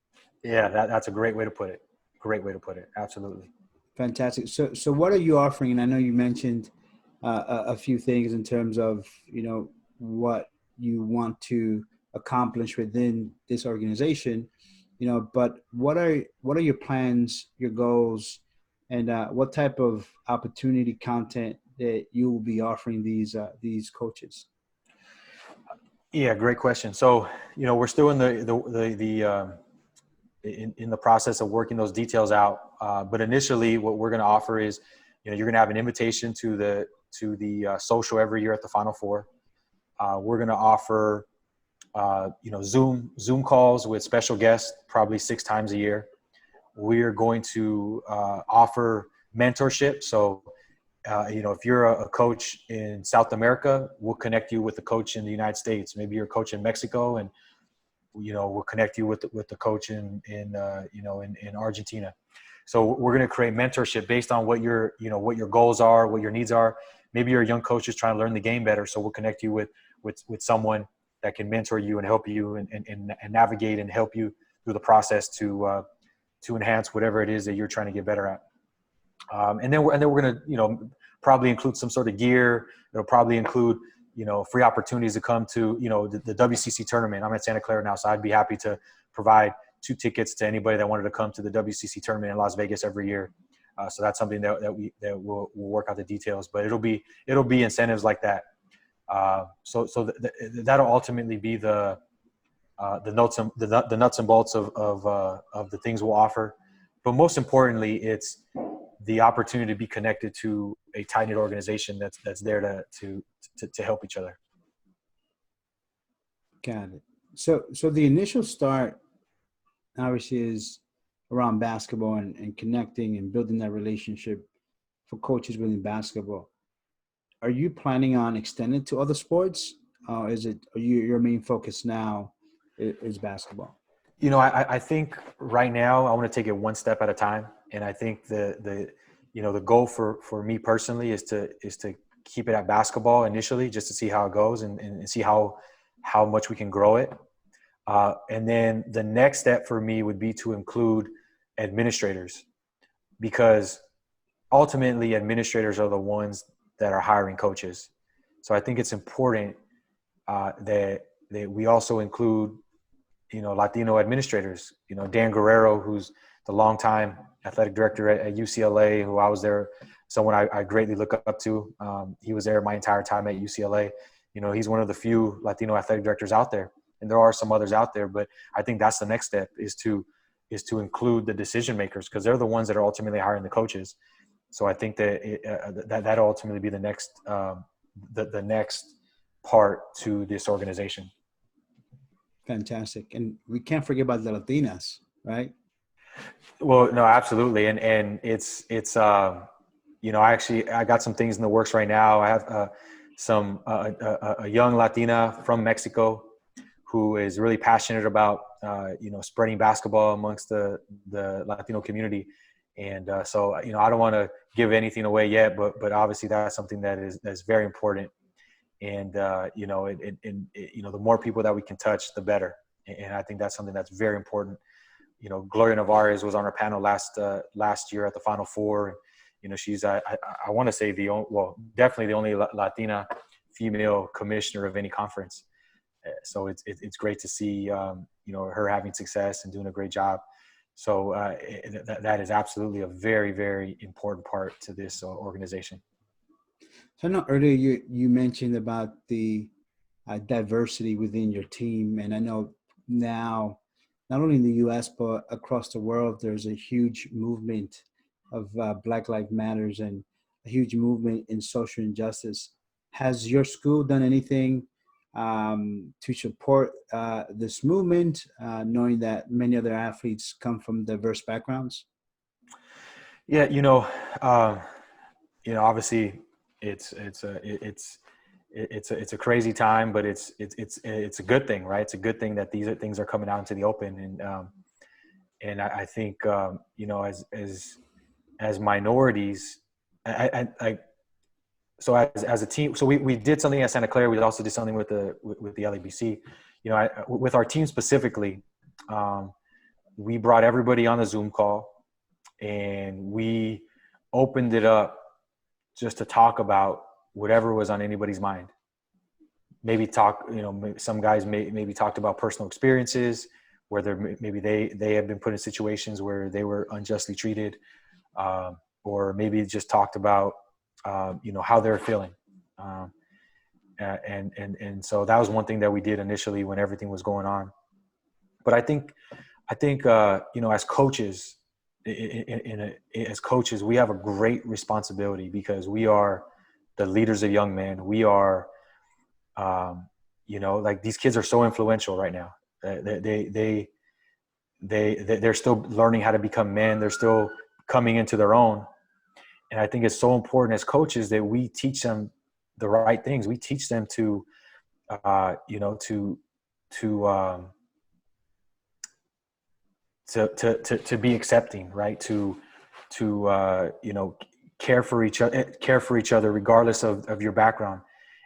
Yeah, that's a great way to put it. Great way to put it. Absolutely. Fantastic. So what are you offering? And I know you mentioned a few things in terms of, what you want to accomplish within this organization, but what are your plans, your goals, and what type of opportunity content that you will be offering these coaches? Yeah, great question. So, we're still in the process of working those details out. But initially, what we're going to offer is, you're going to have an invitation to the social every year at the Final Four. We're going to offer, Zoom calls with special guests probably 6 times a year. We're going to offer mentorship. So, if you're a coach in South America, we'll connect you with the coach in the United States. Maybe you're a coach in Mexico, and we'll connect you with the coach in Argentina. So we're going to create mentorship based on what your goals are, what your needs are. Maybe you're a young coach just trying to learn the game better. So we'll connect you with someone that can mentor you and help you and navigate and help you through the process to enhance whatever it is that you're trying to get better at. And then we're going to, probably include some sort of gear. It'll probably include, free opportunities to come to, the WCC tournament. I'm at Santa Clara now, so I'd be happy to provide 2 tickets to anybody that wanted to come to the WCC tournament in Las Vegas every year. So that's something that we'll work out the details, but it'll be incentives like that. So that'll ultimately be the nuts and bolts of the things we'll offer. But most importantly, it's the opportunity to be connected to a tight-knit organization that's there to help each other. Got it. So the initial start obviously is around basketball and connecting and building that relationship for coaches within basketball. Are you planning on extending to other sports? Your main focus now is basketball? I think right now I want to take it one step at a time. And I think the goal for me personally is to keep it at basketball initially, just to see how it goes and see how much we can grow it. And then the next step for me would be to include administrators, because ultimately administrators are the ones that are hiring coaches. So I think it's important that we also include, Latino administrators. Dan Guerrero, who's the longtime athletic director at UCLA, who I was there, someone I greatly look up to. He was there my entire time at UCLA. He's one of the few Latino athletic directors out there, and there are some others out there. But I think that's the next step, is to include the decision makers, because they're the ones that are ultimately hiring the coaches. So I think that that'll ultimately be the next the next part to this organization. Fantastic. And we can't forget about the Latinas, right? Well, no, absolutely. And it's I got some things in the works right now. I have a young Latina from Mexico who is really passionate about, spreading basketball amongst the Latino community. And so, I don't want to give anything away yet, but obviously that's something that's very important. And, the more people that we can touch, the better. And I think that's something that's very important. Gloria Navarez was on our panel last year at the Final Four. She's, I want to say definitely the only Latina female commissioner of any conference. So it's great to see, her having success and doing a great job. So that is absolutely a very, very important part to this organization. So I know earlier you mentioned about the diversity within your team, and I know now, not only in the U.S. but across the world, there's a huge movement of Black Lives Matters and a huge movement in social injustice. Has your school done anything to support this movement, knowing that many other athletes come from diverse backgrounds? Yeah, obviously it's a crazy time, but it's a good thing, right? It's a good thing that these things are coming out into the open, and I think as minorities, so as a team, so we did something at Santa Clara. We also did something with the LABC. With our team specifically, we brought everybody on the Zoom call, and we opened it up just to talk about whatever was on anybody's mind. Maybe some guys maybe talked about personal experiences, where maybe they have been put in situations where they were unjustly treated, or maybe just talked about how they're feeling. And so that was one thing that we did initially when everything was going on. But I think as coaches, as coaches, we have a great responsibility, because we are the leaders of young men. We are, like, these kids are so influential right now. They're still learning how to become men. They're still coming into their own. And I think it's so important as coaches that we teach them the right things. We teach them to be accepting, right? To care for each other regardless of your background.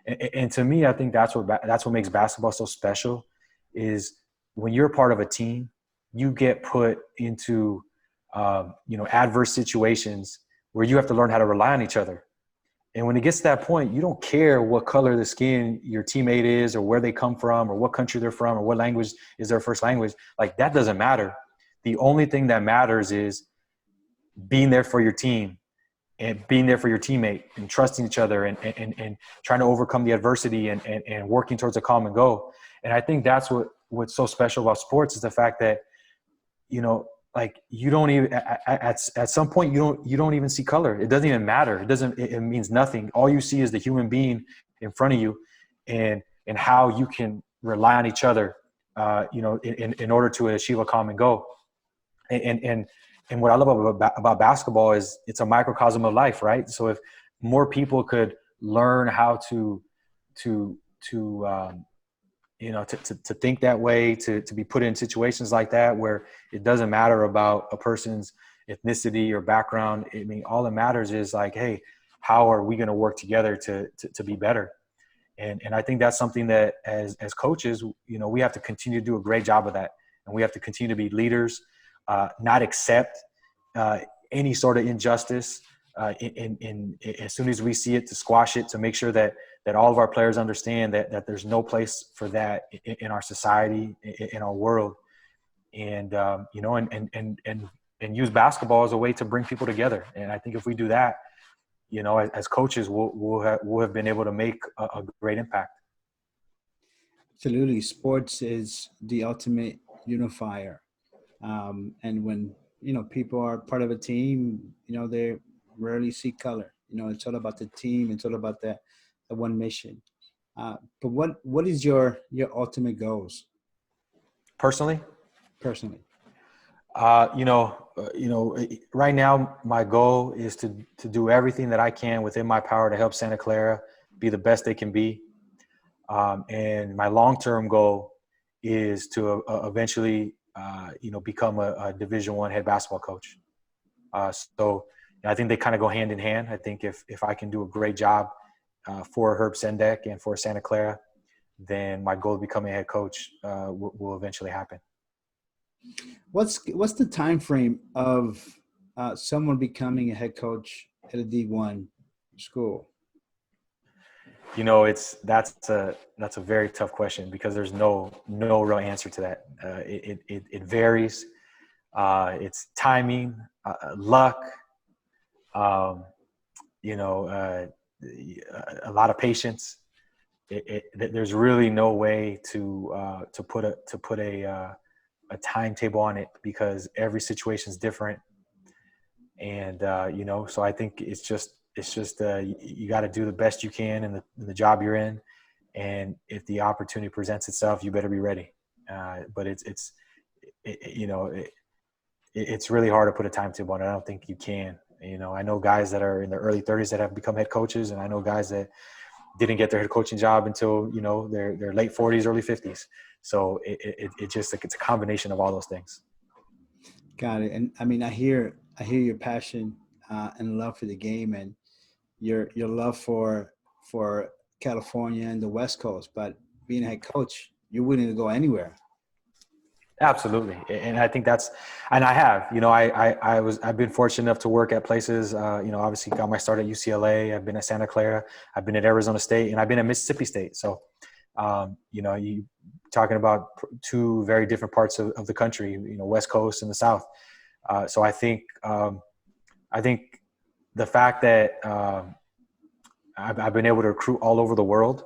And to me, I think that's what makes basketball so special, is when you're part of a team, you get put into adverse situations where you have to learn how to rely on each other. And when it gets to that point, you don't care what color the skin your teammate is, or where they come from, or what country they're from, or what language is their first language. Like, that doesn't matter. The only thing that matters is being there for your team and being there for your teammate and trusting each other and trying to overcome the adversity and working towards a common goal. And I think that's what's so special about sports is the fact that, like you don't even at some point you don't even see color. It doesn't even matter. It means nothing. All you see is the human being in front of you and how you can rely on each other, in order to achieve a common goal. And what I love about basketball is it's a microcosm of life, right? So if more people could learn how to think that way, to be put in situations like that where it doesn't matter about a person's ethnicity or background. I mean, all that matters is like, hey, how are we going to work together to be better? And I think that's something that as coaches, we have to continue to do a great job of that. And we have to continue to be leaders, not accept any sort of injustice as soon as we see it, to squash it, to make sure that all of our players understand that there's no place for that in our society, in our world. And, and use basketball as a way to bring people together. And I think if we do that, as coaches, we'll have been able to make a great impact. Absolutely. Sports is the ultimate unifier. And when, people are part of a team, they rarely see color. It's all about the team. It's all about the one mission. But what is your ultimate goals? Personally? Personally. Right now my goal is to do everything that I can within my power to help Santa Clara be the best they can be. And my long-term goal is to eventually, become a Division I head basketball coach. So I think they kind of go hand in hand. I think if I can do a great job for Herb Zendek and for Santa Clara, then my goal of becoming a head coach will eventually happen. What's the time frame of someone becoming a head coach at a D1 school? That's a very tough question because there's no real answer to that. It varies. It's timing, luck, a lot of patience. There's really no way to put a timetable on it because every situation is different. And, so I think it's just you got to do the best you can in the job you're in. And if the opportunity presents itself, you better be ready. But it's really hard to put a timetable on it. I don't think you can. I know guys that are in their early 30s that have become head coaches, and I know guys that didn't get their head coaching job until their late 40s, early 50s. So it's a combination of all those things. Got it. And I mean, I hear your passion and love for the game and your love for California and the West Coast. But being a head coach, you're willing to go anywhere. Absolutely. And I think and I have, I've been fortunate enough to work at places, obviously got my start at UCLA. I've been at Santa Clara, I've been at Arizona State, and I've been at Mississippi State. So, you talking about two very different parts of the country, West Coast and the South. So I think the fact that I've been able to recruit all over the world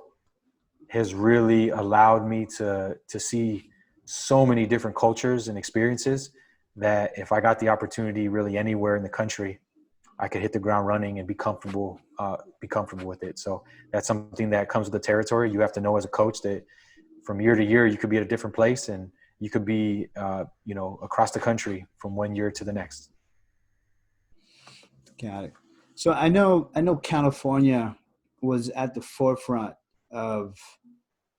has really allowed me to see so many different cultures and experiences that if I got the opportunity really anywhere in the country, I could hit the ground running and be comfortable with it. So that's something that comes with the territory. You have to know as a coach that from year to year, you could be at a different place and you could be, across the country from one year to the next. Got it. So I know California was at the forefront of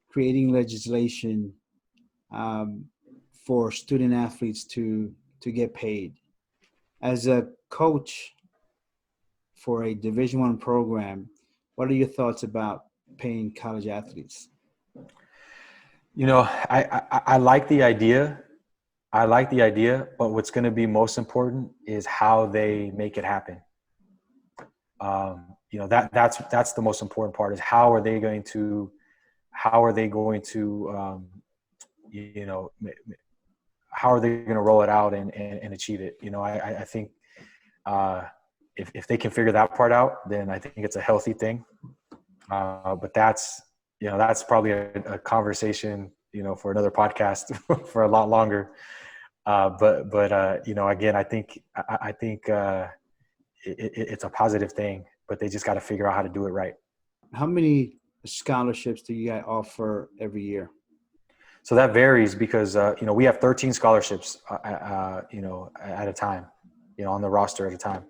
creating legislation for student athletes to get paid. As a coach for a Division I program, what are your thoughts about paying college athletes? I like the idea. But what's going to be most important is how they make it happen. That's the most important part is how are they going to how are they going to roll it out and achieve it? I think If they can figure that part out, then I think it's a healthy thing. But that's probably a conversation, for another podcast for a lot longer. Again, it's a positive thing, but they just got to figure out how to do it right. How many scholarships do you guys offer every year? So that varies because, we have 13 scholarships, at a time, on the roster at a time.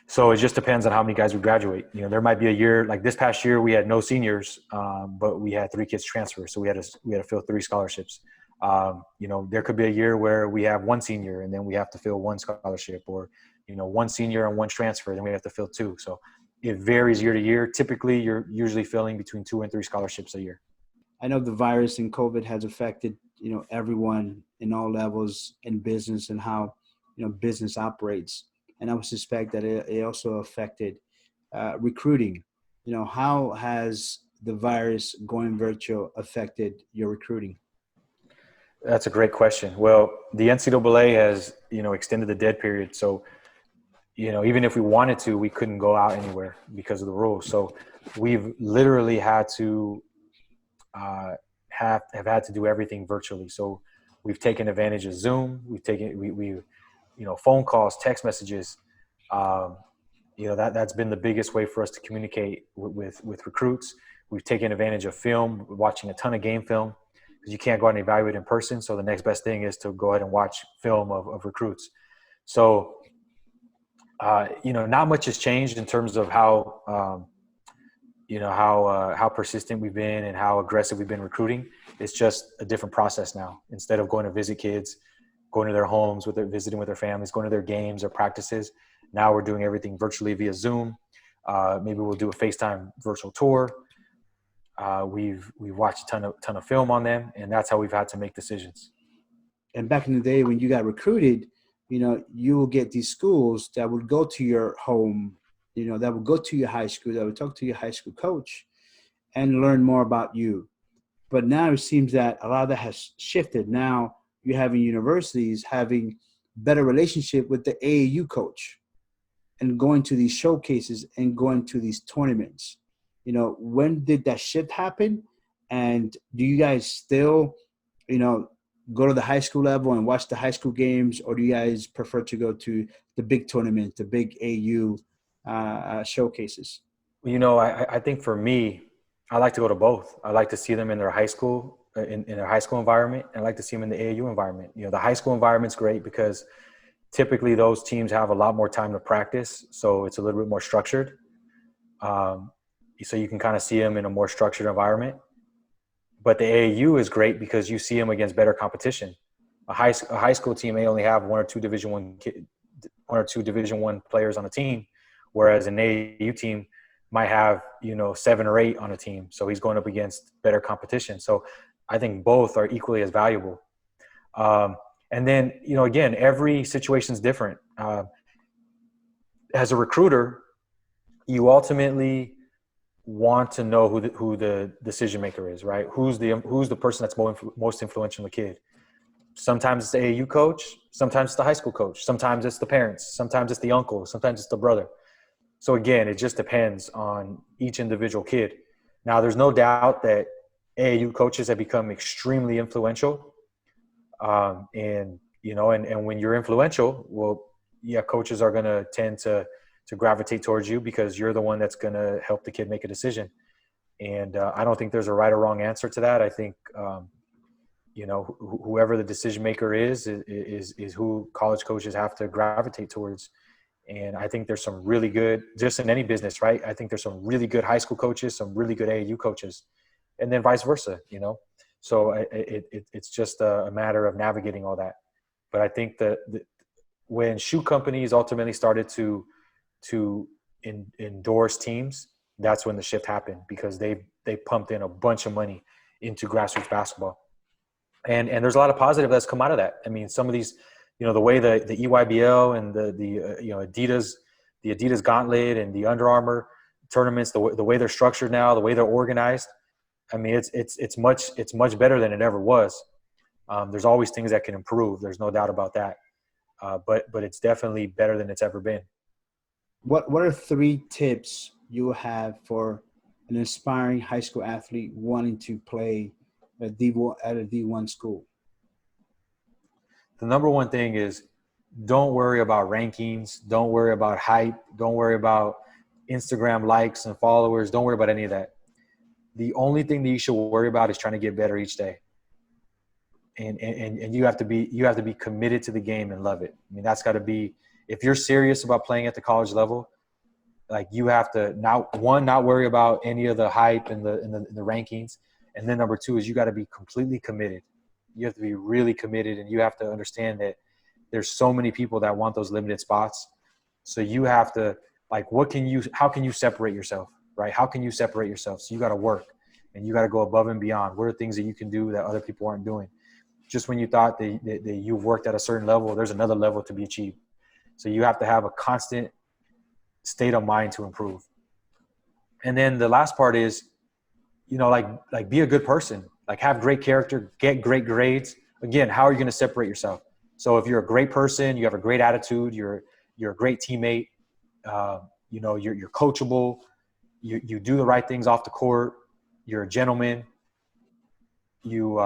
So it just depends on how many guys we graduate. There might be a year like this past year, we had no seniors, but we had 3 kids transfer. So we had to fill 3 scholarships. There could be a year where we have 1 senior and then we have to fill 1 scholarship, or, 1 senior and 1 transfer, then we have to fill 2. So it varies year to year. Typically, you're usually filling between 2 and 3 scholarships a year. I know the virus and COVID has affected, everyone in all levels in business and how, business operates. And I would suspect that it also affected recruiting. How has the virus going virtual affected your recruiting? That's a great question. Well, the NCAA has, extended the dead period. So, even if we wanted to, we couldn't go out anywhere because of the rules. So we've literally had to have had to do everything virtually. So we've taken advantage of Zoom. We phone calls, text messages. That's been the biggest way for us to communicate with recruits. We've taken advantage of film, watching a ton of game film, because you can't go out and evaluate in person. So the next best thing is to go ahead and watch film of recruits. So, not much has changed in terms of how persistent we've been and how aggressive we've been recruiting. It's just a different process now. Instead of going to visit kids, going to their homes, visiting with their families, going to their games or practices, now we're doing everything virtually via Zoom. Maybe we'll do a FaceTime virtual tour. We've watched a ton of film on them, and that's how we've had to make decisions. And back in the day when you got recruited, you will get these schools that would go to your home, that would go to your high school, that would talk to your high school coach and learn more about you. But now it seems that a lot of that has shifted. Now you're having universities having better relationship with the AAU coach and going to these showcases and going to these tournaments. When did that shift happen? And do you guys still, go to the high school level and watch the high school games, or do you guys prefer to go to the big tournament, the big AU showcases? I think for me, I like to go to both. I like to see them in their high school, in their high school environment, and I like to see them in the AAU environment. The high school environment's great because typically those teams have a lot more time to practice, so it's a little bit more structured. So you can kind of see them in a more structured environment. But the AAU is great because you see them against better competition. A high school team may only have one or two Division I players on a team, whereas an AAU team might have 7 or 8 on a team. So he's going up against better competition. So I think both are equally as valuable. And then again, every situation is different. As a recruiter, you ultimately want to know who the decision maker is, right? Who's the person that's most influential in the kid. Sometimes it's the AAU coach, sometimes it's the high school coach, sometimes it's the parents, sometimes it's the uncle, sometimes it's the brother. So again, it just depends on each individual kid. Now, there's no doubt that AAU coaches have become extremely influential. And when you're influential, well, yeah, coaches are going to tend to gravitate towards you because you're the one that's going to help the kid make a decision. And I don't think there's a right or wrong answer to that. I think, whoever the decision maker is who college coaches have to gravitate towards. And I think there's some really good, just in any business, right? I think there's some really good high school coaches, some really good AAU coaches, and then vice versa, So it's just a matter of navigating all that. But I think that when shoe companies ultimately started to endorse teams, that's when the shift happened, because they pumped in a bunch of money into grassroots basketball. And there's a lot of positive that's come out of that. I mean, some of these, the way the EYBL and the Adidas Gauntlet and the Under Armour tournaments, the way they're structured now, the way they're organized, I mean, it's much better than it ever was. There's always things that can improve. There's no doubt about that. but it's definitely better than it's ever been. What are 3 tips you have for an aspiring high school athlete wanting to play at a D1 school? The number one thing is don't worry about rankings. Don't worry about hype. Don't worry about Instagram likes and followers. Don't worry about any of that. The only thing that you should worry about is trying to get better each day. And you have to be committed to the game and love it. I mean, that's got to be, if you're serious about playing at the college level, like you have to not worry about any of the hype and the rankings. And then number 2 is you got to be completely committed. You have to be really committed, and you have to understand that there's so many people that want those limited spots. So you have to, like, how can you separate yourself, right? How can you separate yourself? So you got to work, and you got to go above and beyond. What are things that you can do that other people aren't doing? Just when you thought that you've worked at a certain level, there's another level to be achieved. So you have to have a constant state of mind to improve. And then the last part is, like be a good person, like have great character, get great grades. Again, how are you going to separate yourself? So if you're a great person, you have a great attitude, you're a great teammate, you're coachable, you do the right things off the court, you're a gentleman, you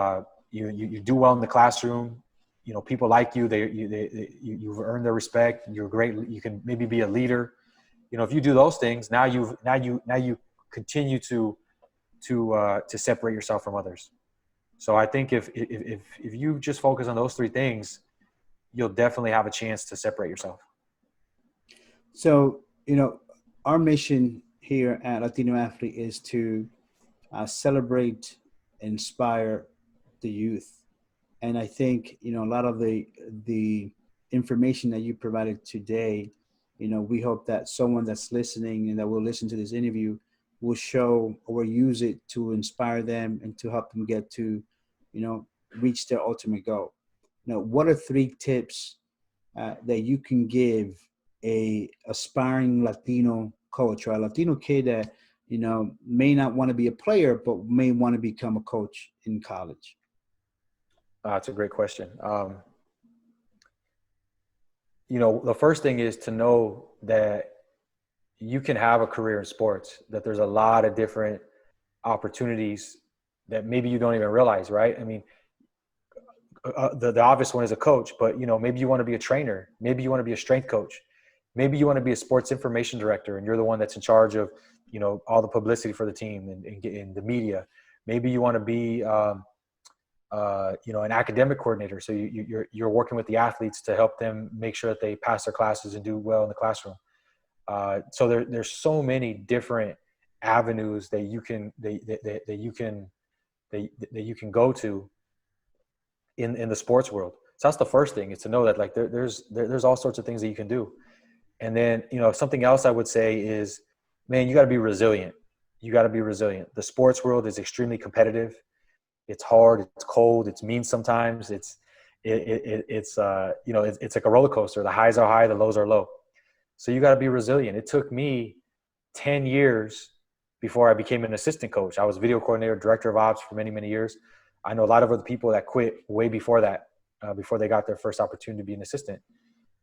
do well in the classroom, people like you, you've earned their respect, you're great, you can maybe be a leader. If you do those things, now you continue to separate yourself from others. So I think if you just focus on those 3 things, you'll definitely have a chance to separate yourself. So, our mission here at Latino Athlete is to celebrate, inspire the youth. And I think, a lot of the information that you provided today, we hope that someone that's listening and that will listen to this interview will show or use it to inspire them and to help them get to, reach their ultimate goal. What are 3 tips that you can give a aspiring Latino coach or a Latino kid that, may not want to be a player, but may want to become a coach in college? That's a great question. The first thing is to know that you can have a career in sports, that there's a lot of different opportunities that maybe you don't even realize, right? I mean, the obvious one is a coach, but, maybe you want to be a trainer. Maybe you want to be a strength coach. Maybe you want to be a sports information director, and you're the one that's in charge of, all the publicity for the team and in the media. Maybe you want to be, an academic coordinator. So you're working with the athletes to help them make sure that they pass their classes and do well in the classroom. So there's so many different avenues that you can go to in the sports world. So that's the first thing, is to know that, like, there's all sorts of things that you can do. And then, something else I would say is, man, you got to be resilient. You got to be resilient. The sports world is extremely competitive. It's hard. It's cold. It's mean sometimes. It's like a roller coaster. The highs are high, the lows are low. So you got to be resilient. It took me 10 years before I became an assistant coach. I was video coordinator, director of ops for many, many years. I know a lot of other people that quit way before that, before they got their first opportunity to be an assistant.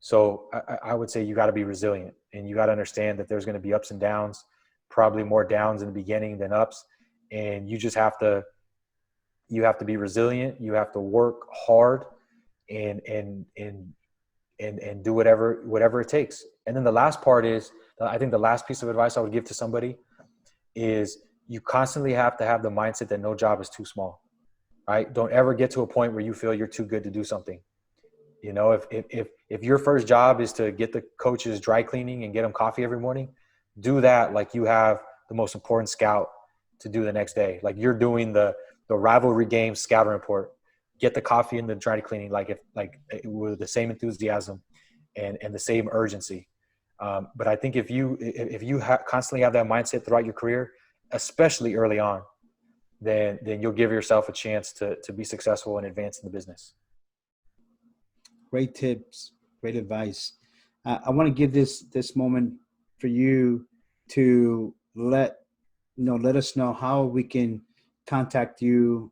So I would say you got to be resilient, and you got to understand that there's going to be ups and downs, probably more downs in the beginning than ups. And you just have to be resilient. You have to work hard and do whatever it takes. And then the last part is, I think the last piece of advice I would give to somebody is, you constantly have to have the mindset that no job is too small, right? Don't ever get to a point where you feel you're too good to do something. If your first job is to get the coaches dry cleaning and get them coffee every morning, do that like you have the most important scout to do the next day. Like you're doing the rivalry game scouting report. Get the coffee and the dry cleaning with the same enthusiasm and the same urgency. But I think if you constantly have that mindset throughout your career, especially early on, then you'll give yourself a chance to be successful and advance in the business. Great tips, great advice. I want to give this moment for you to let us know how we can contact you.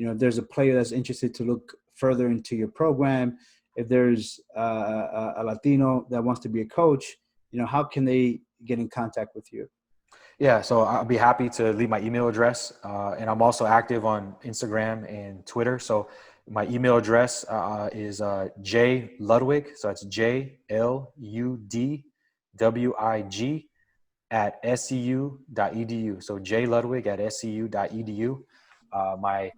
If there's a player that's interested to look further into your program, if there's a Latino that wants to be a coach, how can they get in contact with you? Yeah, so I'll be happy to leave my email address, and I'm also active on Instagram and Twitter. So my email address is J Ludwig, so that's JLUDWIG at SCU.edu. So J Ludwig at SCU.edu. My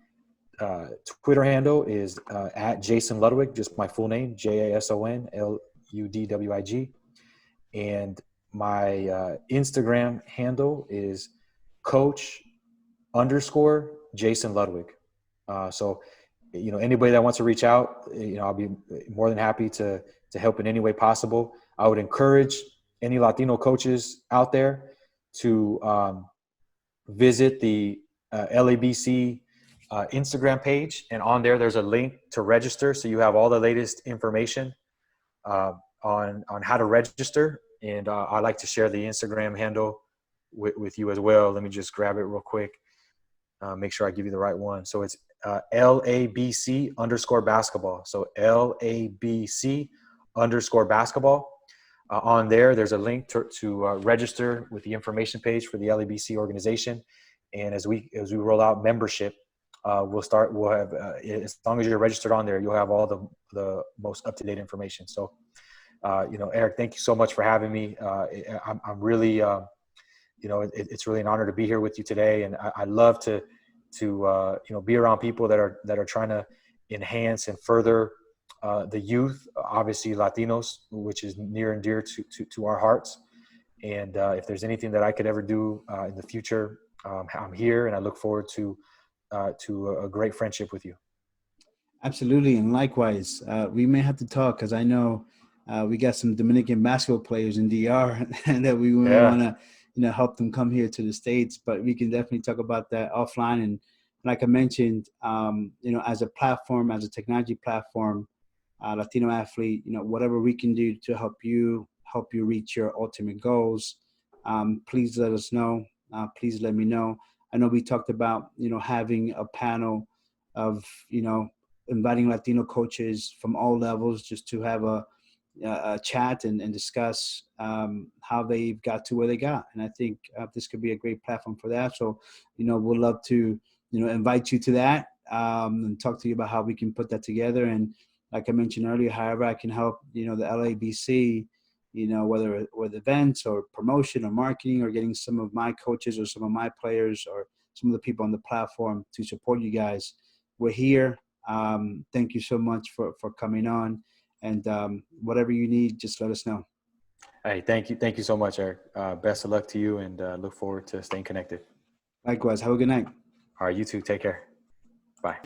Twitter handle is at Jason Ludwig, just my full name, JASON LUDWIG. And my Instagram handle is coach_Jason Ludwig. So, anybody that wants to reach out, I'll be more than happy to help in any way possible. I would encourage any Latino coaches out there to visit the LABC Instagram page, and on there's a link to register, so you have all the latest information on how to register. And I like to share the Instagram handle with you as well. Let me just grab it real quick. Make sure I give you the right one. So it's LABC_basketball. So LABC_basketball. On there's a link to register with the information page for the LABC organization. And as we roll out membership, we'll have as long as you're registered on there, you'll have all the most up-to-date information. So Eric, thank you so much for having me. I'm really it's really an honor to be here with you today, and I love to be around people that are trying to enhance and further the youth, obviously Latinos, which is near and dear to our hearts. And if there's anything that I could ever do in the future, I'm here, and I look forward to a great friendship with you. Absolutely, and likewise, we may have to talk, because I know we got some Dominican basketball players in DR and that we may want to help them come here to the States. But we can definitely talk about that offline. And like I mentioned, as a platform, as a technology platform, LatinoAthlete, whatever we can do to help you reach your ultimate goals, please let us know. Please let me know. I know we talked about having a panel of inviting Latino coaches from all levels, just to have a chat and discuss how they got to where they got. And I think this could be a great platform for that. So, we'll love to, invite you to that and talk to you about how we can put that together. And like I mentioned earlier, however I can help, the LABC, whether with events or promotion or marketing, or getting some of my coaches or some of my players or some of the people on the platform to support you guys, we're here. Thank you so much for coming on. And whatever you need, just let us know. Hey, thank you so much, Eric. Best of luck to you, and look forward to staying connected. Likewise. Have a good night. All right, you too. Take care. Bye.